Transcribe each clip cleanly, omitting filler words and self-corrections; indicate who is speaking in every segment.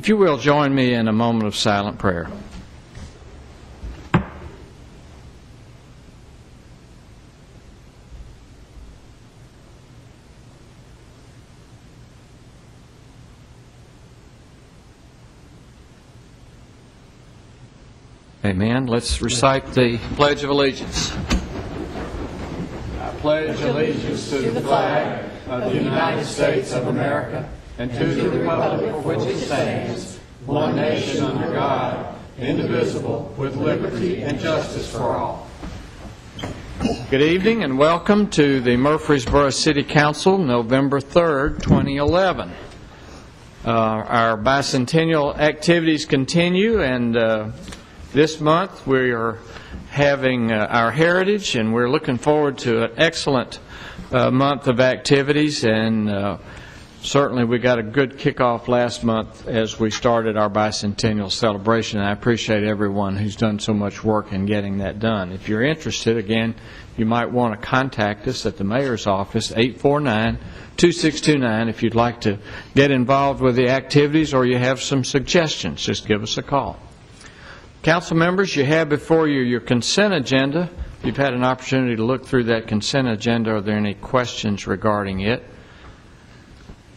Speaker 1: If you will, join me in a moment of silent prayer. Amen. Let's recite the Pledge of Allegiance. I pledge allegiance to the flag of the United States of America and to the republic for which it stands, one nation under God, indivisible, with liberty and justice for all. Good evening and welcome to the Murfreesboro City Council, November 3rd, 2011. Our bicentennial activities continue, and this month we are having our heritage, and we're looking forward to an excellent month of activities, and certainly we got a good kickoff last month as we started our bicentennial celebration, and I appreciate everyone who's done so much work in getting that done. If you're interested, again, you might want to contact us at the Mayor's office, 849-2629, if you'd like to get involved with the activities or you have some suggestions. Just give us a call. Council members, you have before you your consent agenda. You've had an opportunity to look through that consent agenda. Are there any questions regarding it?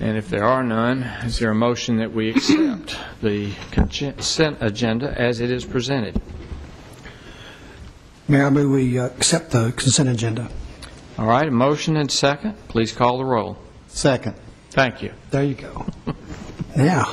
Speaker 1: And if there are none, is there a motion that we accept the consent agenda as it is presented?
Speaker 2: Mayor, I move we accept the consent agenda.
Speaker 1: All right, a motion and second. Please call the roll.
Speaker 2: Second.
Speaker 1: Thank you.
Speaker 2: There you go. Now.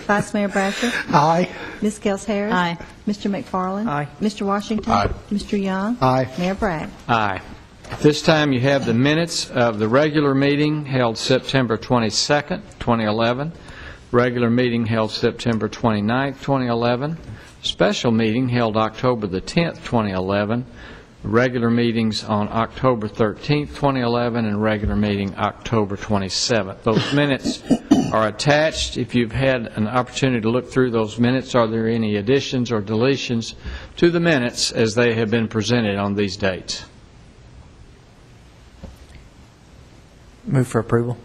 Speaker 3: Vice Mayor Bratcher.
Speaker 2: Aye.
Speaker 3: Ms. Gels-Harris.
Speaker 4: Aye.
Speaker 3: Mr. McFarland.
Speaker 2: Aye.
Speaker 3: Mr. Washington.
Speaker 2: Aye.
Speaker 3: Mr. Young.
Speaker 2: Aye.
Speaker 3: Mayor Bragg.
Speaker 1: Aye. At this time, you have the minutes of the regular meeting held September 22nd, 2011, regular meeting held September 29th, 2011, special meeting held October the 10th, 2011, regular meetings on October 13th, 2011, and regular meeting October 27th. Those minutes are attached. If you've had an opportunity to look through those minutes, are there any additions or deletions to the minutes as they have been presented on these dates?
Speaker 4: Move for approval.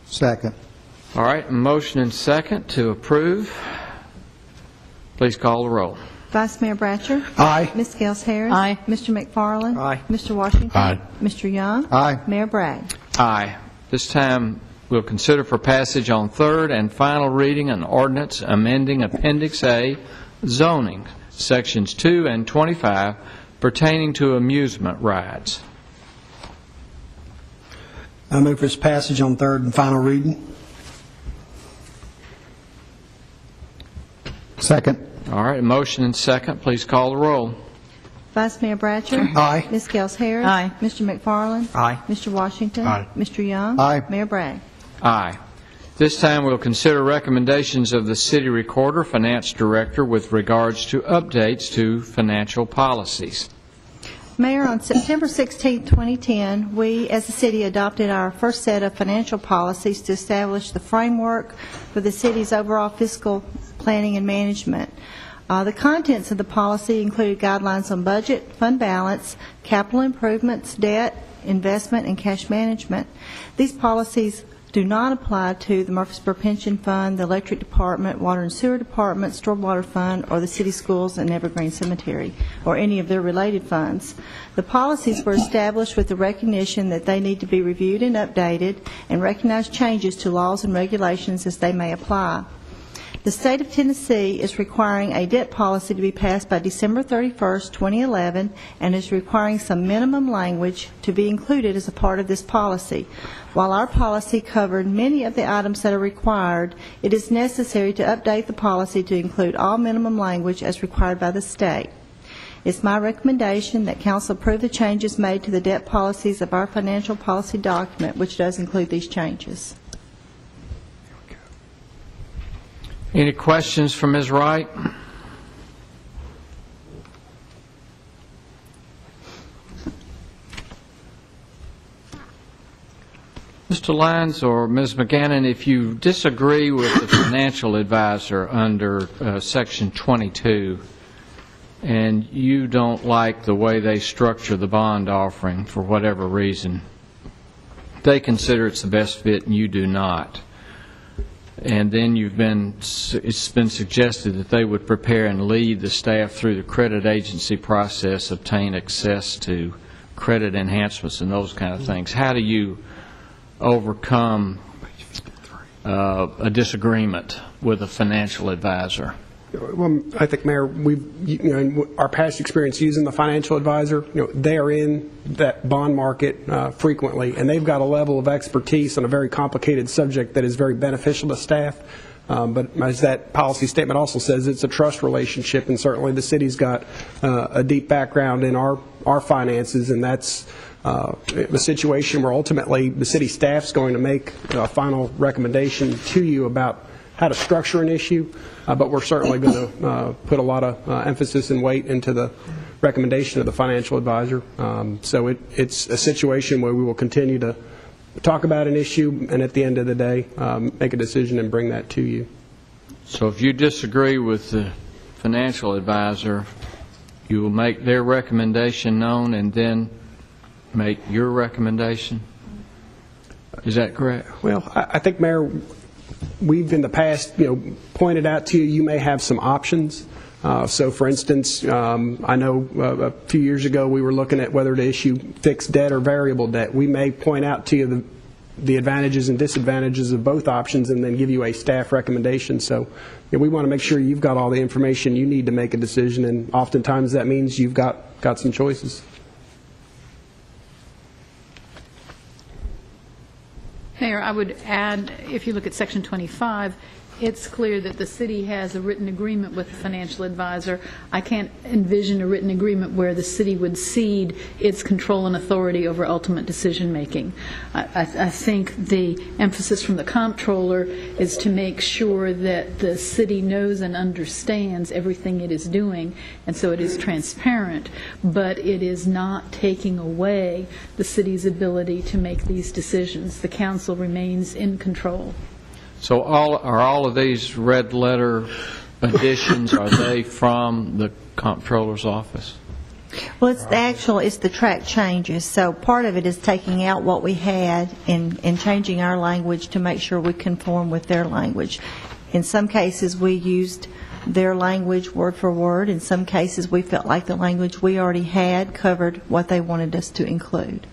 Speaker 2: Second.
Speaker 1: All right, motion and second to approve. Please call the roll.
Speaker 3: Vice Mayor Bratcher.
Speaker 2: Aye.
Speaker 3: Ms. Gels-Harris.
Speaker 4: Aye.
Speaker 3: Mr. McFarland.
Speaker 2: Aye.
Speaker 3: Mr. Washington.
Speaker 2: Aye.
Speaker 3: Mr. Young.
Speaker 2: Aye.
Speaker 3: Mayor Bragg.
Speaker 1: Aye. This time we'll consider for passage on third and final reading an ordinance amending Appendix A, zoning, Sections 2 and 25, pertaining to amusement rides.
Speaker 2: I move for its passage on third and final reading. Second.
Speaker 1: All right, motion and second. Please call the roll.
Speaker 3: Vice Mayor Bratcher.
Speaker 2: Aye.
Speaker 3: Ms. Gels-Harris.
Speaker 4: Aye.
Speaker 3: Mr. McFarland.
Speaker 2: Aye.
Speaker 3: Mr. Washington.
Speaker 2: Aye.
Speaker 3: Mr. Young.
Speaker 2: Aye.
Speaker 3: Mayor Bragg.
Speaker 1: Aye. This time we'll consider recommendations of the City Recorder, Finance Director, with regards to updates to financial policies.
Speaker 3: Mayor, on September 16, 2010, we as a city adopted our first set of financial policies to establish the framework for the city's overall fiscal planning and management. The contents of the policy included guidelines on budget, fund balance, capital improvements, debt, investment, and cash management. These policies do not apply to the Murfreesboro Pension Fund, the Electric Department, Water and Sewer Department, Stormwater Fund, or the City Schools and Evergreen Cemetery, or any of their related funds. The policies were established with the recognition that they need to be reviewed and updated and recognize changes to laws and regulations as they may apply. The state of Tennessee is requiring a debt policy to be passed by December 31st, 2011, and is requiring some minimum language to be included as a part of this policy. While our policy covered many of the items that are required, it is necessary to update the policy to include all minimum language as required by the state. It's my recommendation that Council approve the changes made to the debt policies of our financial policy document, which does include these changes.
Speaker 1: Any questions for Ms. Wright? Mr. Lyons or Ms. McGannon, if you disagree with the financial advisor under Section 22 and you don't like the way they structure the bond offering for whatever reason, they consider it's the best fit and you do not, And then it's been suggested that they would prepare and lead the staff through the credit agency process, obtain access to credit enhancements and those kind of things. How do you overcome a disagreement with a financial advisor?
Speaker 5: Well, I think, Mayor, in our past experience using the financial advisor, they are in that bond market frequently, and they've got a level of expertise on a very complicated subject that is very beneficial to staff. But as that policy statement also says, it's a trust relationship, and certainly the city's got a deep background in our finances, and that's a situation where ultimately the city staff's going to make a final recommendation to you about how to structure an issue, but we're certainly going to put a lot of emphasis and weight into the recommendation of the financial advisor. So it's a situation where we will continue to talk about an issue and at the end of the day make a decision and bring that to you.
Speaker 1: So if you disagree with the financial advisor, you will make their recommendation known and then make your recommendation? Is that correct?
Speaker 5: Well, I think, Mayor, we've in the past, pointed out to you, you may have some options. So, for instance, I know a few years ago we were looking at whether to issue fixed debt or variable debt. We may point out to you the advantages and disadvantages of both options and then give you a staff recommendation. So we want to make sure you've got all the information you need to make a decision, and oftentimes that means you've got some choices.
Speaker 6: Mayor, I would add, if you look at Section 25, it's clear that the city has a written agreement with the financial advisor. I can't envision a written agreement where the city would cede its control and authority over ultimate decision-making. I think the emphasis from the comptroller is to make sure that the city knows and understands everything it is doing, and so it is transparent, but it is not taking away the city's ability to make these decisions. The council remains in control.
Speaker 1: So are all of these red letter additions, are they from the comptroller's office?
Speaker 3: Well, it's the track changes. So part of it is taking out what we had and changing our language to make sure we conform with their language. In some cases, we used their language word for word. In some cases, we felt like the language we already had covered what they wanted us to include.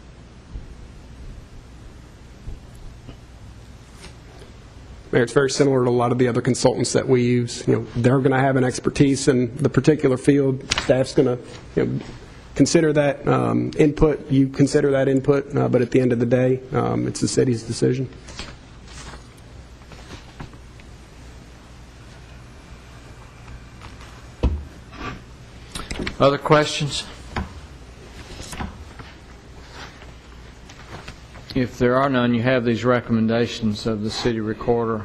Speaker 5: Mayor, it's very similar to a lot of the other consultants that we use. They're going to have an expertise in the particular field. Staff's going to consider that input. You consider that input, but at the end of the day, it's the city's decision.
Speaker 1: Other questions? If there are none, you have these recommendations of the city recorder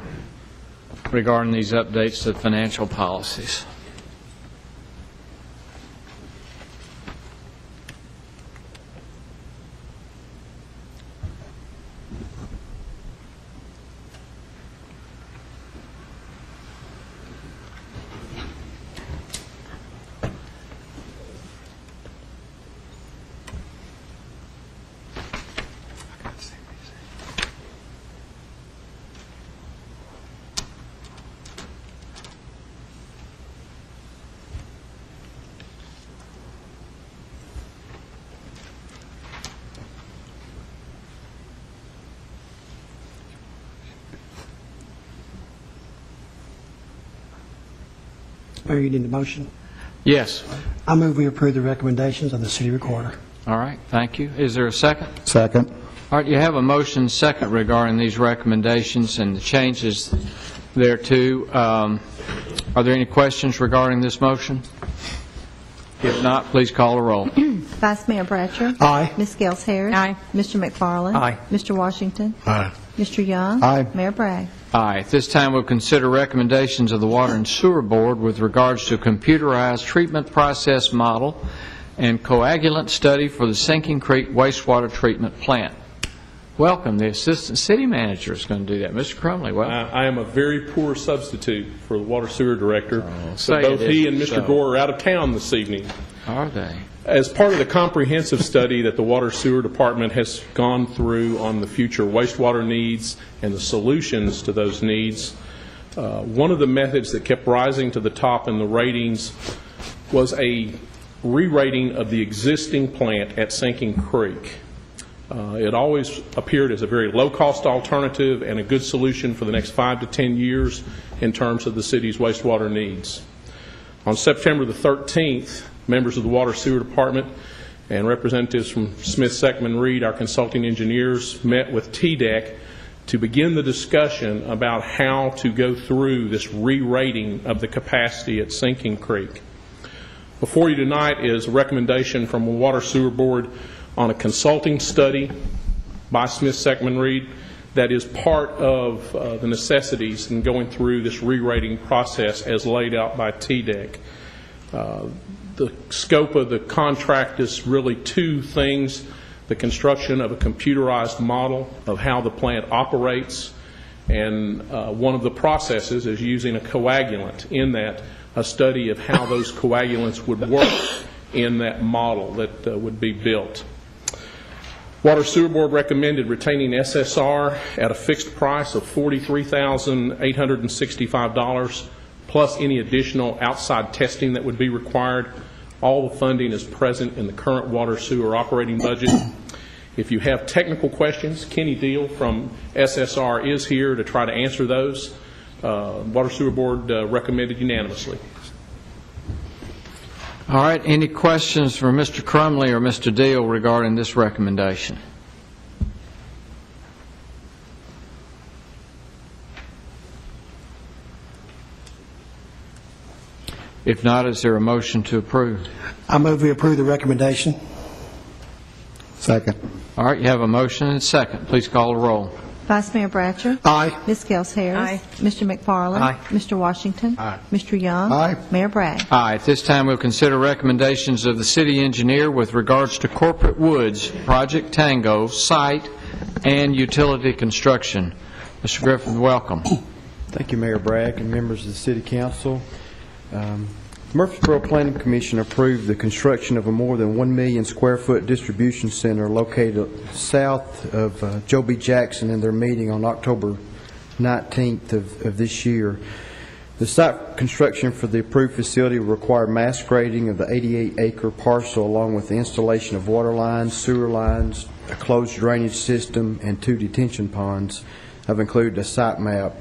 Speaker 1: regarding these updates to financial policies.
Speaker 2: Mayor, you need a motion?
Speaker 1: Yes.
Speaker 2: I move we approve the recommendations of the city recorder.
Speaker 1: All right. Thank you. Is there a second?
Speaker 2: Second.
Speaker 1: All right. You have a motion second regarding these recommendations and the changes thereto. Are there any questions regarding this motion? If not, please call the roll.
Speaker 3: Vice Mayor Bratcher.
Speaker 2: Aye.
Speaker 3: Ms. Gales Harris.
Speaker 6: Aye.
Speaker 3: Mr. McFarland.
Speaker 4: Aye.
Speaker 3: Mr. Washington.
Speaker 2: Aye.
Speaker 3: Mr. Young.
Speaker 2: Aye.
Speaker 3: Mayor Bragg.
Speaker 1: Aye. At this time, we'll consider recommendations of the Water and Sewer Board with regards to a computerized treatment process model and coagulant study for the Sinking Creek Wastewater Treatment Plant. Welcome. The Assistant City Manager is going to do that. Mr. Crumley, welcome.
Speaker 7: I am a very poor substitute for the Water Sewer Director.
Speaker 1: say
Speaker 7: Both
Speaker 1: it
Speaker 7: he and
Speaker 1: isn't
Speaker 7: Mr.
Speaker 1: so.
Speaker 7: Gore are out of town this evening.
Speaker 1: Are they?
Speaker 7: As part of the comprehensive study that the Water Sewer Department has gone through on the future wastewater needs and the solutions to those needs, One of the methods that kept rising to the top in the ratings was a re-rating of the existing plant at Sinking Creek. It always appeared as a very low-cost alternative and a good solution for the next 5 to 10 years in terms of the city's wastewater needs. On September the 13th, members of the Water Sewer Department and representatives from Smith, Seckman, Reed, our consulting engineers, met with TDEC to begin the discussion about how to go through this re-rating of the capacity at Sinking Creek. Before you tonight is a recommendation from the Water Sewer Board on a consulting study by Smith, Seckman, Reed that is part of the necessities in going through this re-rating process as laid out by TDEC. The scope of the contract is really two things: the construction of a computerized model of how the plant operates, and one of the processes is using a coagulant in that, a study of how those coagulants would work in that model that would be built. Water Sewer Board recommended retaining SSR at a fixed price of $43,865 plus any additional outside testing that would be required. All the funding is present in the current water sewer operating budget. If you have technical questions, Kenny Deal from SSR is here to try to answer those. Water Sewer Board recommended unanimously.
Speaker 1: All right, any questions for Mr. Crumley or Mr. Deal regarding this recommendation? If not, is there a motion to approve?
Speaker 2: I move we approve the recommendation. Second.
Speaker 1: All right, you have a motion and a second. Please call the roll.
Speaker 3: Vice Mayor Bratcher.
Speaker 2: Aye.
Speaker 3: Ms. Gels Harris.
Speaker 6: Aye.
Speaker 3: Mr. McFarland.
Speaker 4: Aye.
Speaker 3: Mr. Washington.
Speaker 2: Aye.
Speaker 3: Mr. Young.
Speaker 2: Aye.
Speaker 3: Mayor Bragg.
Speaker 1: Aye. At this time, we'll consider recommendations of the city engineer with regards to Corporate Woods, Project Tango, site, and utility construction. Mr. Griffin, welcome.
Speaker 8: Thank you, Mayor Bragg and members of the City Council. Murfreesboro Planning Commission approved the construction of a more than 1 million square foot distribution center located south of Joe B. Jackson in their meeting on October 19th of this year. The site construction for the approved facility will require mass grading of the 88-acre parcel along with the installation of water lines, sewer lines, a closed drainage system, and 2 detention ponds. I've included a site map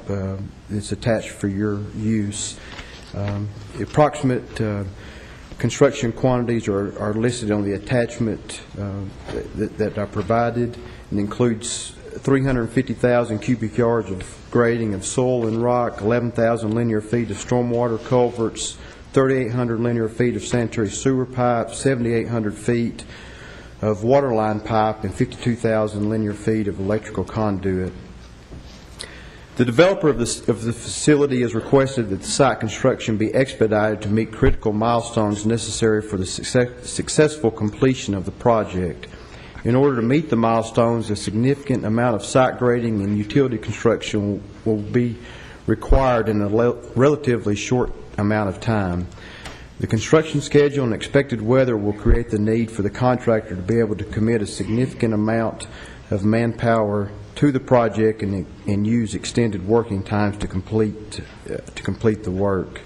Speaker 8: that's attached for your use. Approximate construction quantities are listed on the attachment that I provided, and includes 350,000 cubic yards of grading of soil and rock, 11,000 linear feet of stormwater culverts, 3,800 linear feet of sanitary sewer pipe, 7,800 feet of water line pipe, and 52,000 linear feet of electrical conduit. The developer of the facility has requested that the site construction be expedited to meet critical milestones necessary for the successful completion of the project. In order to meet the milestones, a significant amount of site grading and utility construction will be required in a relatively short amount of time. The construction schedule and expected weather will create the need for the contractor to be able to commit a significant amount of manpower to the project and use extended working times to complete the work.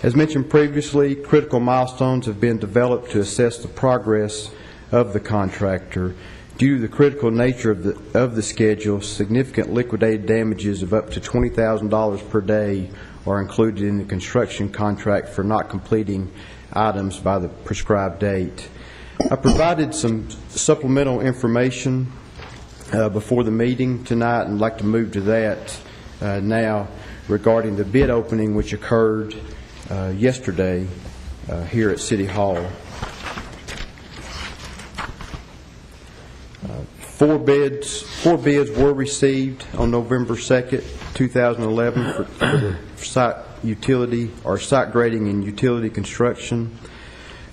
Speaker 8: As mentioned previously, critical milestones have been developed to assess the progress of the contractor. Due to the critical nature of the schedule, significant liquidated damages of up to $20,000 per day are included in the construction contract for not completing items by the prescribed date. I provided some supplemental information before the meeting tonight, and I'd like to move to that now regarding the bid opening which occurred yesterday here at City Hall. 4 bids were received on November 2nd, 2011 for the site utility or site grading and utility construction.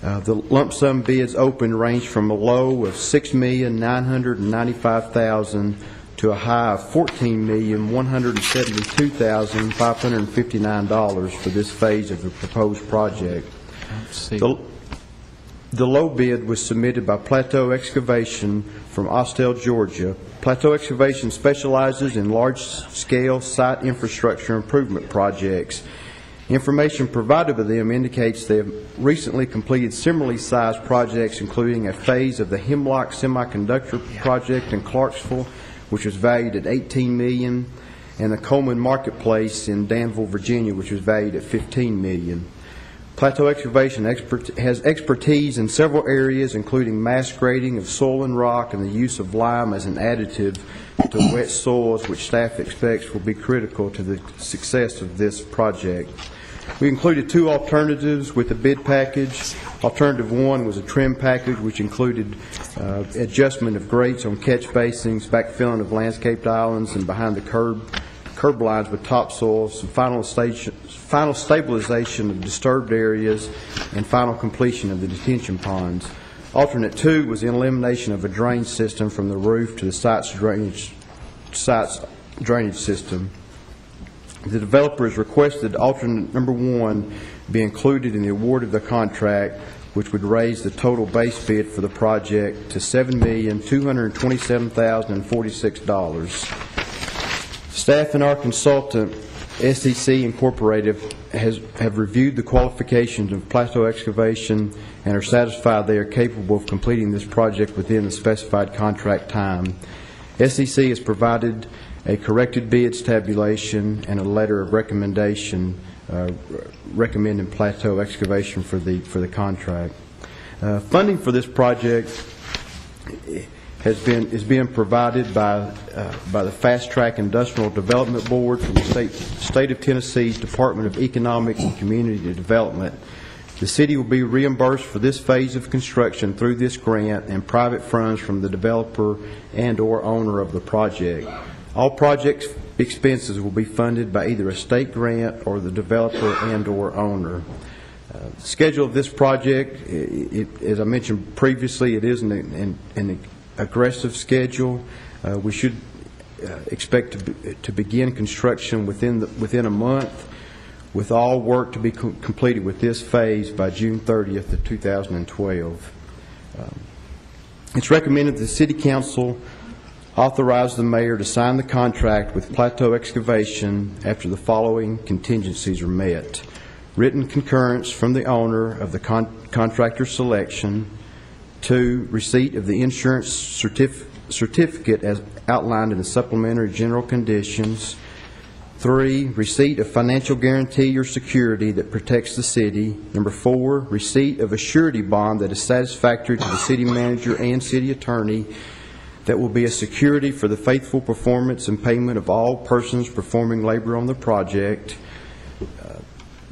Speaker 8: The lump sum bids opened ranged from a low of $6,995,000 to a high of $14,172,559 for this phase of the proposed project. The low bid was submitted by Plateau Excavation from Austell, Georgia. Plateau Excavation specializes in large-scale site infrastructure improvement projects. Information provided by them indicates they have recently completed similarly sized projects, including a phase of the Hemlock Semiconductor project in Clarksville, which was valued at $18 million, and the Coleman Marketplace in Danville, Virginia, which was valued at $15 million. Plateau Excavation has expertise in several areas, including mass grading of soil and rock and the use of lime as an additive to wet soils, which staff expects will be critical to the success of this project. We included two alternatives with the bid package. Alternative one was a trim package, which included adjustment of grates on catch basins, backfilling of landscaped islands and behind the curb lines with topsoil, some final stabilization of disturbed areas, and final completion of the detention ponds. Alternate two was the elimination of a drain system from the roof to the site's drainage system. The developer has requested alternate number one be included in the award of the contract, which would raise the total base bid for the project to $7,227,046. Staff and our consultant, SEC Incorporated, have reviewed the qualifications of Plateau Excavation and are satisfied they are capable of completing this project within the specified contract time. SEC has provided a corrected bids tabulation and a letter of recommendation recommending Plateau Excavation for the contract. Funding for this project is being provided by the Fast Track Industrial Development Board from the State of Tennessee's Department of Economic and Community Development. The city will be reimbursed for this phase of construction through this grant and private funds from the developer and/or owner of the project. All project expenses will be funded by either a state grant or the developer and/or owner. The schedule of this project, as I mentioned previously, it is an aggressive schedule. We should expect to begin construction within a month, with all work to be completed with this phase by June 30th of 2012. It's recommended the City Council authorize the mayor to sign the contract with Plateau Excavation after the following contingencies are met: written concurrence from the owner of the contractor selection; 2, receipt of the insurance certificate as outlined in the supplementary general conditions; 3, receipt of financial guarantee or security that protects the city; 4, receipt of a surety bond that is satisfactory to the city manager and city attorney that will be a security for the faithful performance and payment of all persons performing labor on the project;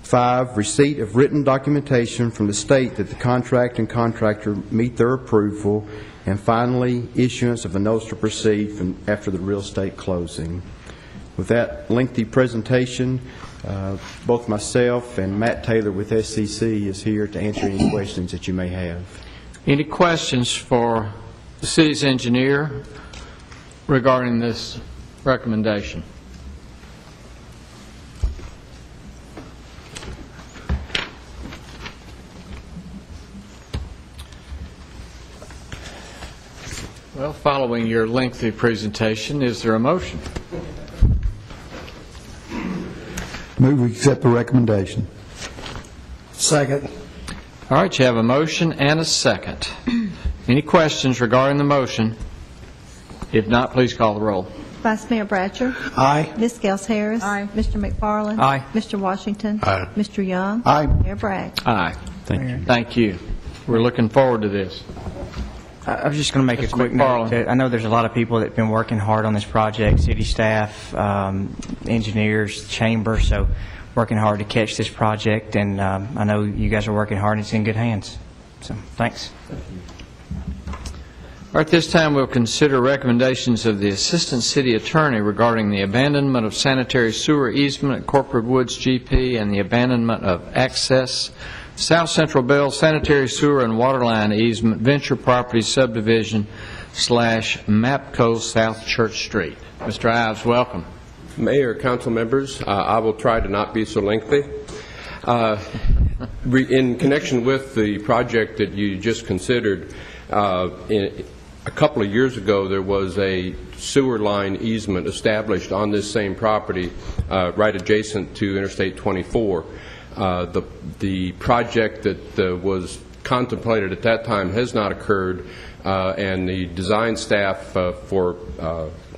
Speaker 8: 5, receipt of written documentation from the state that the contract and contractor meet their approval; and finally, issuance of a notice to proceed after the real estate closing. With that lengthy presentation, both myself and Matt Taylor with SCC is here to answer any questions that you may have.
Speaker 1: Any questions for the city's engineer regarding this recommendation? Well, following your lengthy presentation, is there a motion?
Speaker 2: Move we accept the recommendation. Second.
Speaker 1: All right, you have a motion and a second. Any questions regarding the motion? If not, please call the roll.
Speaker 3: Vice Mayor Bratcher.
Speaker 2: Aye.
Speaker 3: Ms. Gels Harris.
Speaker 6: Aye.
Speaker 3: Mr. McFarland.
Speaker 4: Aye.
Speaker 3: Mr. Washington.
Speaker 2: Aye.
Speaker 3: Mr. Young.
Speaker 2: Aye.
Speaker 3: Mayor Bragg.
Speaker 1: Aye.
Speaker 4: Thank you.
Speaker 1: Thank you. We're looking forward to this.
Speaker 4: I was just going to make a
Speaker 1: Mr.
Speaker 4: quick
Speaker 1: McFarland.
Speaker 4: note. I know there's a lot of people that have been working hard on this project, city staff, engineers, chamber, so working hard to catch this project, and I know you guys are working hard and it's in good hands. So, thanks.
Speaker 1: All right, this time we'll consider recommendations of the Assistant City Attorney regarding the abandonment of sanitary sewer easement at Corporate Woods GP and the abandonment of access South Central Bell sanitary sewer and water line easement venture property subdivision / MAPCO South Church Street. Mr. Ives, welcome.
Speaker 9: Mayor, council members, I will try to not be so lengthy. In connection with the project that you just considered, a couple of years ago, there was a sewer line easement established on this same property right adjacent to Interstate 24. The project that was contemplated at that time has not occurred, and the design staff for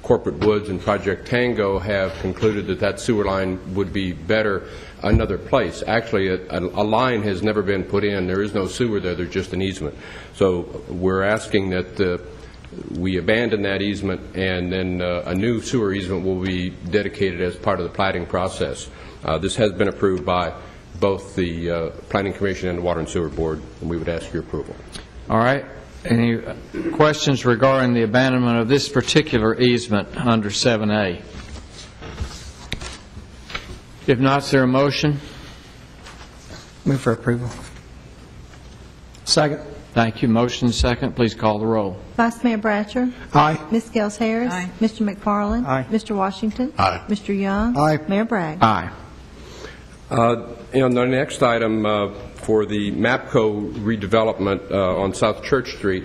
Speaker 9: Corporate Woods and Project Tango have concluded that that sewer line would be better another place. Actually, a line has never been put in. There is no sewer there. There's just an easement. So we're asking that we abandon that easement, and then a new sewer easement will be dedicated as part of the platting process. This has been approved by both the Planning Commission and the Water and Sewer Board, and we would ask your approval.
Speaker 1: All right. Any questions regarding the abandonment of this particular easement under 7A? If not, is there a motion?
Speaker 4: Move for approval.
Speaker 2: Second.
Speaker 1: Thank you. Motion second. Please call the roll.
Speaker 3: Vice Mayor Bratcher.
Speaker 2: Aye.
Speaker 3: Ms. Gels Harris.
Speaker 6: Aye.
Speaker 3: Mr. McFarland.
Speaker 4: Aye.
Speaker 3: Mr. Washington.
Speaker 2: Aye.
Speaker 3: Mr. Young.
Speaker 2: Aye.
Speaker 3: Mayor Bragg.
Speaker 1: Aye.
Speaker 9: And the next item for the MAPCO redevelopment on South Church Street,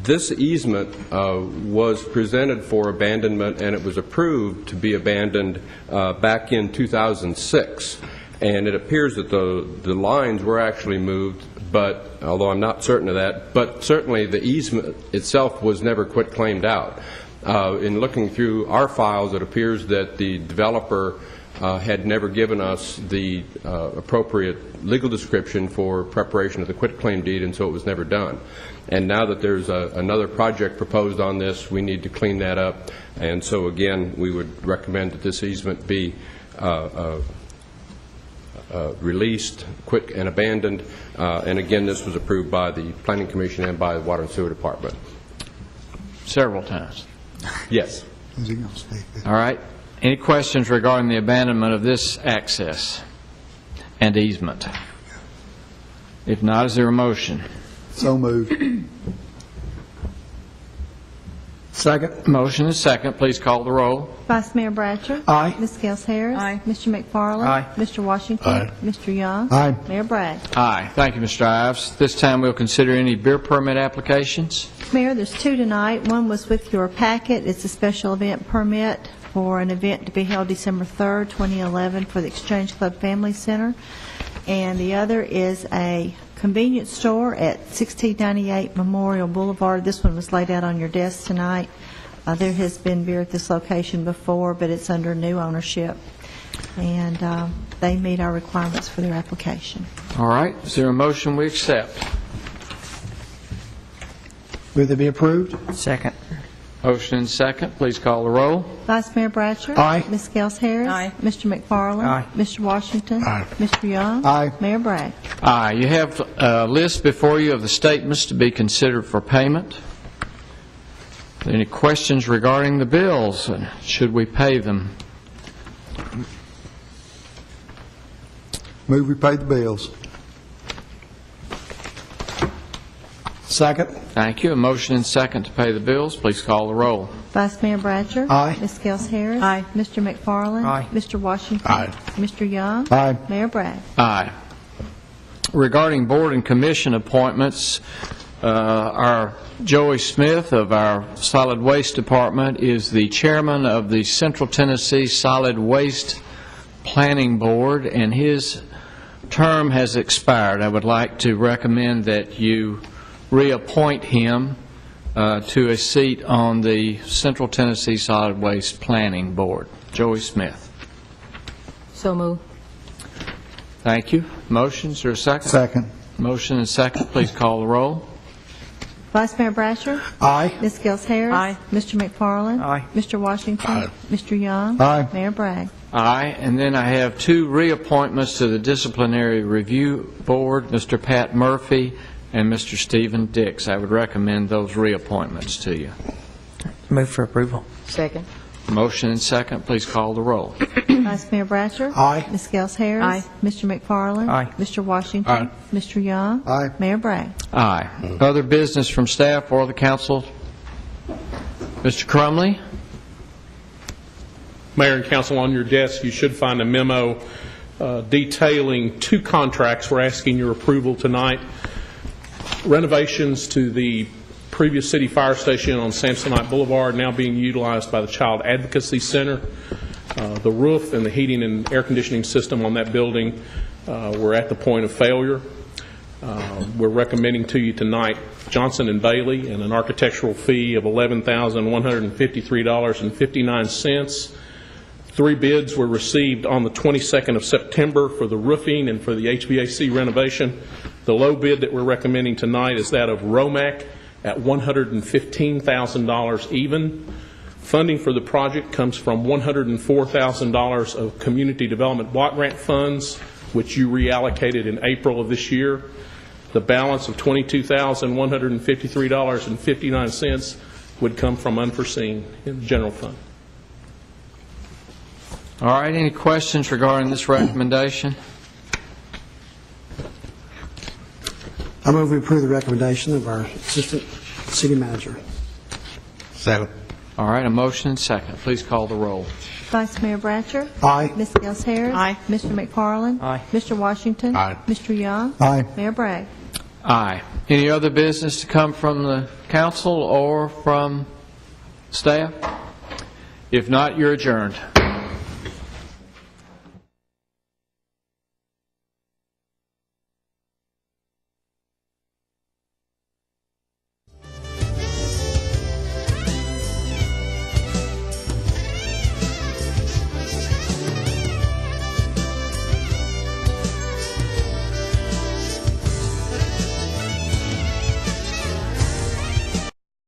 Speaker 9: this easement was presented for abandonment, and it was approved to be abandoned back in 2006. And it appears that the lines were actually moved, but although I'm not certain of that, but certainly the easement itself was never quit claimed out. In looking through our files, it appears that the developer had never given us the appropriate legal description for preparation of the quitclaim deed, and so it was never done. And now that there's another project proposed on this, we need to clean that up. And so again, we would recommend that this easement be released, quit and abandoned. And again, this was approved by the Planning Commission and by the Water and Sewer Department.
Speaker 1: Several times.
Speaker 9: Yes.
Speaker 1: All right. Any questions regarding the abandonment of this access and easement? If not, is there a motion?
Speaker 2: So moved. Second.
Speaker 1: Motion is second. Please call the roll.
Speaker 3: Vice Mayor Bratcher.
Speaker 2: Aye.
Speaker 3: Ms. Gels Harris.
Speaker 6: Aye.
Speaker 3: Mr. McFarland.
Speaker 4: Aye.
Speaker 3: Mr. Washington.
Speaker 2: Aye.
Speaker 3: Mr. Young.
Speaker 2: Aye.
Speaker 3: Mayor Bragg.
Speaker 1: Aye. Thank you, Mr. Ives. This time we'll consider any beer permit applications.
Speaker 3: Mayor, there's two tonight. One was with your packet. It's a special event permit for an event to be held December 3rd, 2011 for the Exchange Club Family Center. And the other is a convenience store at 1698 Memorial Boulevard. This one was laid out on your desk tonight. There has been beer at this location before, but it's under new ownership. And they meet our requirements for their application.
Speaker 1: All right. Is there a motion we accept?
Speaker 2: Move that be approved.
Speaker 4: Second.
Speaker 1: Motion and second. Please call the roll.
Speaker 3: Vice Mayor Bratcher.
Speaker 2: Aye.
Speaker 3: Ms. Gels Harris.
Speaker 6: Aye.
Speaker 3: Mr. McFarland.
Speaker 4: Aye.
Speaker 3: Mr. Washington.
Speaker 2: Aye.
Speaker 3: Mr. Young.
Speaker 2: Aye.
Speaker 3: Mayor Bragg.
Speaker 1: Aye. You have a list before you of the statements to be considered for payment. Any questions regarding the bills, and should we pay them?
Speaker 2: Move we pay the bills. Second.
Speaker 1: Thank you. A motion and second to pay the bills. Please call the roll.
Speaker 3: Vice Mayor Bratcher.
Speaker 2: Aye.
Speaker 3: Ms. Gels Harris.
Speaker 6: Aye.
Speaker 3: Mr. McFarland.
Speaker 4: Aye.
Speaker 3: Mr. Washington.
Speaker 2: Aye.
Speaker 3: Mr. Young.
Speaker 2: Aye.
Speaker 3: Mayor Bragg.
Speaker 1: Aye. Regarding board and commission appointments, our Joey Smith of our Solid Waste Department is the chairman of the Central Tennessee Solid Waste Planning Board, and his term has expired. I would like to recommend that you reappoint him to a seat on the Central Tennessee Solid Waste Planning Board. Joey Smith.
Speaker 6: So move.
Speaker 1: Thank you. Motions or a second?
Speaker 2: Second.
Speaker 1: Motion and second. Please call the roll.
Speaker 3: Vice Mayor Bratcher.
Speaker 2: Aye.
Speaker 3: Ms. Gels Harris.
Speaker 6: Aye.
Speaker 3: Mr. McFarland.
Speaker 4: Aye.
Speaker 3: Mr. Washington.
Speaker 2: Aye.
Speaker 3: Mr. Young.
Speaker 2: Aye.
Speaker 3: Mayor Bragg.
Speaker 1: Aye. And then I have two reappointments to the Disciplinary Review Board, Mr. Pat Murphy and Mr. Stephen Dix. I would recommend those reappointments to you.
Speaker 4: Move for approval.
Speaker 6: Second.
Speaker 1: Motion and second. Please call the roll.
Speaker 3: Vice Mayor Bratcher.
Speaker 2: Aye.
Speaker 3: Ms. Gels Harris.
Speaker 6: Aye.
Speaker 3: Mr. McFarland.
Speaker 4: Aye.
Speaker 3: Mr. Washington.
Speaker 2: Aye.
Speaker 3: Mr. Young.
Speaker 2: Aye.
Speaker 3: Mayor Bragg.
Speaker 1: Aye. Other business from staff or the council? Mr. Crumley?
Speaker 7: Mayor and council, on your desk, you should find a memo detailing 2 contracts we're asking your approval tonight. Renovations to the previous city fire station on Samsonite Boulevard, now being utilized by the Child Advocacy Center. The roof and the heating and air conditioning system on that building were at the point of failure. We're recommending to you tonight Johnson & Bailey and an architectural fee of $11,153.59. 3 bids were received on the 22nd of September for the roofing and for the HVAC renovation. The low bid that we're recommending tonight is that of Romac at $115,000 even. Funding for the project comes from $104,000 of Community Development Block Grant funds, which you reallocated in April of this year. The balance of $22,153.59 would come from unforeseen in the general fund.
Speaker 1: All right, any questions regarding this recommendation?
Speaker 2: I move we approve the recommendation of our Assistant City Manager.
Speaker 10: Second.
Speaker 1: All right, a motion and second. Please call the roll.
Speaker 3: Vice Mayor Bratcher.
Speaker 2: Aye.
Speaker 3: Ms. Gels Harris.
Speaker 6: Aye.
Speaker 3: Mr. McFarland.
Speaker 4: Aye.
Speaker 3: Mr. Washington.
Speaker 10: Aye.
Speaker 3: Mr. Young.
Speaker 2: Aye.
Speaker 3: Mayor Bragg.
Speaker 1: Aye. Any other business to come from the council or from staff? If not, you're adjourned.